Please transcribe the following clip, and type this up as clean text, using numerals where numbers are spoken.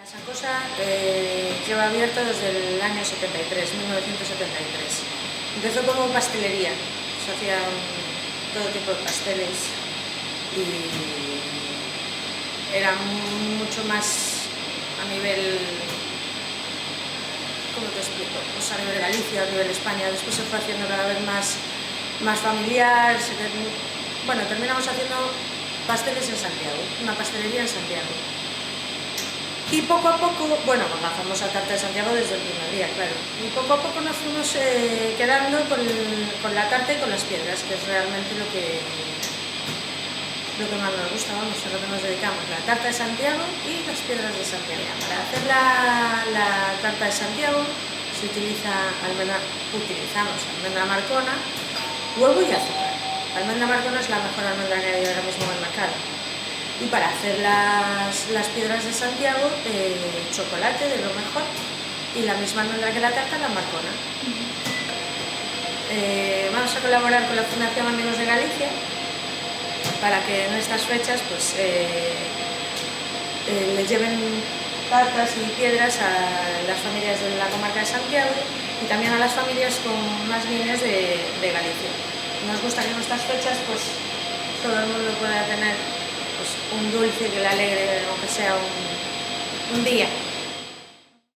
Esa cosa lleva abierto desde el año 73, 1973. Empezó como pastelería, se hacían todo tipo de pasteles y era mucho más a nivel, ¿cómo te explico? Pues a nivel Galicia, a nivel España. Después se fue haciendo cada vez más familiar. Bueno, terminamos haciendo pasteles en Santiago, una pastelería en Santiago. Y poco a poco, bueno, con la famosa tarta de Santiago desde el primer día, claro. Y poco a poco nos fuimos quedando con la tarta y con las piedras, que es realmente lo que más nos gusta, vamos, a lo que nos dedicamos. La tarta de Santiago y las piedras de Santiago. Para hacer la tarta de Santiago se utilizamos almendra marcona, huevo y azúcar. La almendra marcona es la mejor almendra que hay ahora mismo en el mercado. Y para hacer las piedras de Santiago, chocolate de lo mejor y la misma almendra que la tarta, la marcona. Vamos a colaborar con la Fundación Amigos de Galicia para que en estas fechas pues, les lleven tartas y piedras a las familias de la comarca de Santiago y también a las familias con más niños de Galicia. Nos gusta que en estas fechas pues, todo el mundo pueda tener pues, un dulce que le alegre, aunque sea un día.